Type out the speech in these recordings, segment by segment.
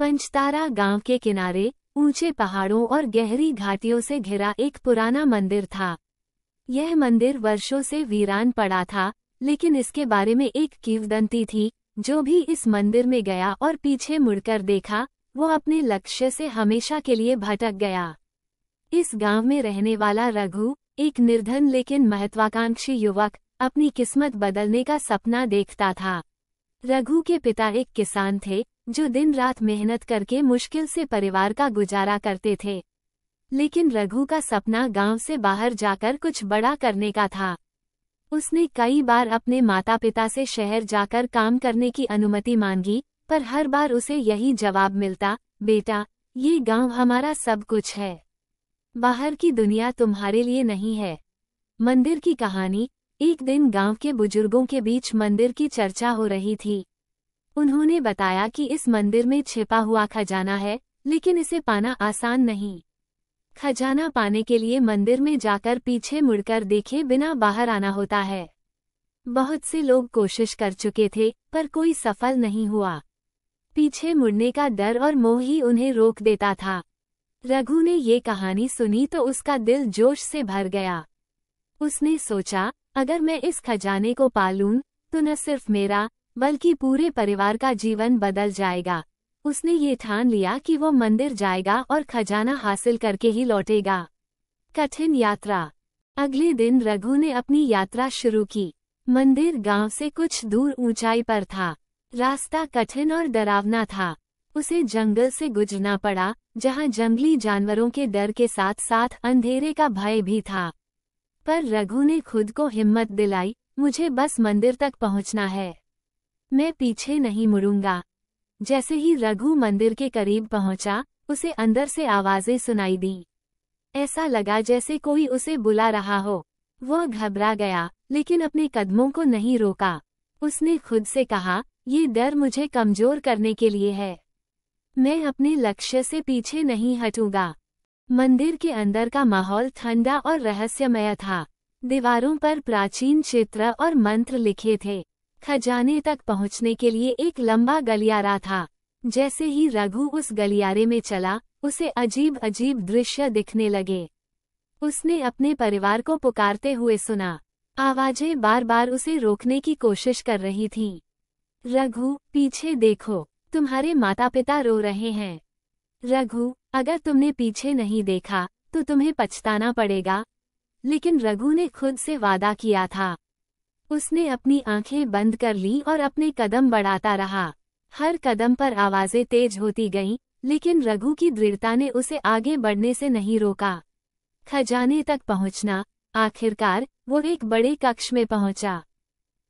पंचतारा गांव के किनारे ऊंचे पहाड़ों और गहरी घाटियों से घिरा एक पुराना मंदिर था। यह मंदिर वर्षों से वीरान पड़ा था, लेकिन इसके बारे में एक किंवदंती थी। जो भी इस मंदिर में गया और पीछे मुड़कर देखा, वो अपने लक्ष्य से हमेशा के लिए भटक गया। इस गांव में रहने वाला रघु, एक निर्धन लेकिन महत्वाकांक्षी युवक, अपनी किस्मत बदलने का सपना देखता था। रघु के पिता एक किसान थे, जो दिन रात मेहनत करके मुश्किल से परिवार का गुजारा करते थे। लेकिन रघु का सपना गांव से बाहर जाकर कुछ बड़ा करने का था। उसने कई बार अपने माता पिता से शहर जाकर काम करने की अनुमति मांगी, पर हर बार उसे यही जवाब मिलता, बेटा, ये गांव हमारा सब कुछ है, बाहर की दुनिया तुम्हारे लिए नहीं है। मंदिर की कहानी। एक दिन गांव के बुजुर्गों के बीच मंदिर की चर्चा हो रही थी। उन्होंने बताया कि इस मंदिर में छिपा हुआ खजाना है, लेकिन इसे पाना आसान नहीं। खजाना पाने के लिए मंदिर में जाकर पीछे मुड़कर देखे बिना बाहर आना होता है। बहुत से लोग कोशिश कर चुके थे, पर कोई सफल नहीं हुआ। पीछे मुड़ने का डर और मोह ही उन्हें रोक देता था। रघु ने ये कहानी सुनी तो उसका दिल जोश से भर गया। उसने सोचा, अगर मैं इस खजाने को पालूं, तो न सिर्फ मेरा, बल्कि पूरे परिवार का जीवन बदल जाएगा। उसने ये ठान लिया कि वो मंदिर जाएगा और खजाना हासिल करके ही लौटेगा। कठिन यात्रा। अगले दिन रघु ने अपनी यात्रा शुरू की। मंदिर गांव से कुछ दूर ऊंचाई पर था। रास्ता कठिन और डरावना था। उसे जंगल से गुजरना पड़ा, जहां जंगली जानवरों के डर के साथ साथ अंधेरे का भय भी था। पर रघु ने खुद को हिम्मत दिलाई, मुझे बस मंदिर तक पहुंचना है, मैं पीछे नहीं मुड़ूंगा। जैसे ही रघु मंदिर के करीब पहुंचा, उसे अंदर से आवाजें सुनाई दी। ऐसा लगा जैसे कोई उसे बुला रहा हो। वह घबरा गया, लेकिन अपने कदमों को नहीं रोका। उसने खुद से कहा, ये डर मुझे कमजोर करने के लिए है, मैं अपने लक्ष्य से पीछे नहीं हटूंगा। मंदिर के अंदर का माहौल ठंडा और रहस्यमय था। दीवारों पर प्राचीन चित्र और मंत्र लिखे थे। खजाने तक पहुंचने के लिए एक लंबा गलियारा था। जैसे ही रघु उस गलियारे में चला, उसे अजीब अजीब दृश्य दिखने लगे। उसने अपने परिवार को पुकारते हुए सुना। आवाजें बार बार उसे रोकने की कोशिश कर रही थीं। रघु, पीछे देखो, तुम्हारे माता पिता रो रहे हैं। रघु, अगर तुमने पीछे नहीं देखा, तो तुम्हें पछताना पड़ेगा। लेकिन रघु ने खुद से वादा किया था। उसने अपनी आंखें बंद कर ली और अपने कदम बढ़ाता रहा। हर कदम पर आवाजें तेज होती गईं, लेकिन रघु की दृढ़ता ने उसे आगे बढ़ने से नहीं रोका। खजाने तक पहुंचना। आखिरकार वो एक बड़े कक्ष में पहुंचा।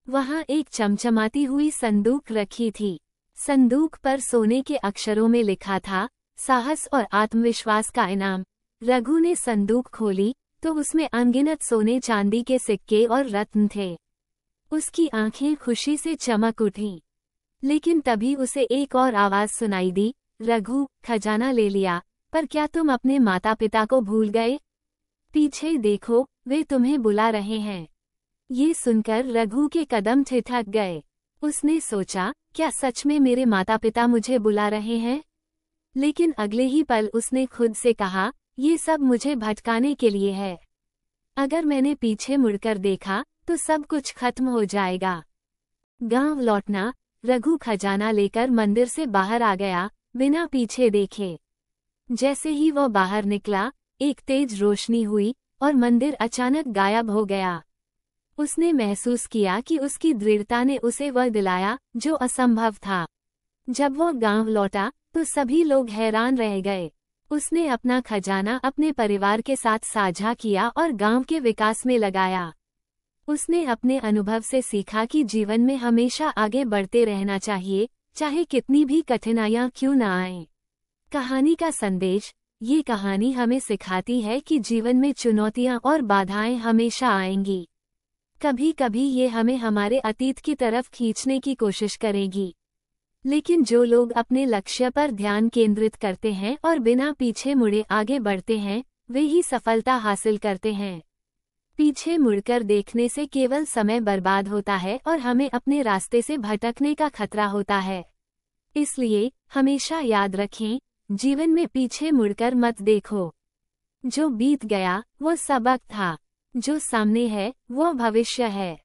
वहां एक चमचमाती हुई संदूक रखी थी। संदूक पर सोने के अक्षरों में लिखा था, साहस और आत्मविश्वास का इनाम। रघु ने संदूक खोली तो उसमें अनगिनत सोने चांदी के सिक्के और रत्न थे। उसकी आंखें खुशी से चमक उठीं। लेकिन तभी उसे एक और आवाज सुनाई दी, रघु, खजाना ले लिया, पर क्या तुम अपने माता पिता को भूल गए? पीछे देखो, वे तुम्हें बुला रहे हैं। ये सुनकर रघु के कदम ठिठक गए। उसने सोचा, क्या सच में मेरे माता पिता मुझे बुला रहे हैं? लेकिन अगले ही पल उसने खुद से कहा, ये सब मुझे भटकाने के लिए है। अगर मैंने पीछे मुड़कर देखा, तो सब कुछ खत्म हो जाएगा। गांव लौटना। रघु खजाना लेकर मंदिर से बाहर आ गया, बिना पीछे देखे। जैसे ही वह बाहर निकला, एक तेज रोशनी हुई और मंदिर अचानक गायब हो गया। उसने महसूस किया कि उसकी दृढ़ता ने उसे वह दिलाया जो असंभव था। जब वह गांव लौटा, तो सभी लोग हैरान रह गए। उसने अपना खजाना अपने परिवार के साथ साझा किया और गांव के विकास में लगाया। उसने अपने अनुभव से सीखा कि जीवन में हमेशा आगे बढ़ते रहना चाहिए, चाहे कितनी भी कठिनाइयां क्यों न आएं। कहानी का संदेश। ये कहानी हमें सिखाती है कि जीवन में चुनौतियां और बाधाएं हमेशा आएंगी। कभी कभी ये हमें हमारे अतीत की तरफ खींचने की कोशिश करेगी। लेकिन जो लोग अपने लक्ष्य पर ध्यान केंद्रित करते हैं और बिना पीछे मुड़े आगे बढ़ते हैं, वे ही सफलता हासिल करते हैं। पीछे मुड़कर देखने से केवल समय बर्बाद होता है और हमें अपने रास्ते से भटकने का खतरा होता है। इसलिए हमेशा याद रखें, जीवन में पीछे मुड़कर मत देखो। जो बीत गया वो सबक था, जो सामने है वो भविष्य है।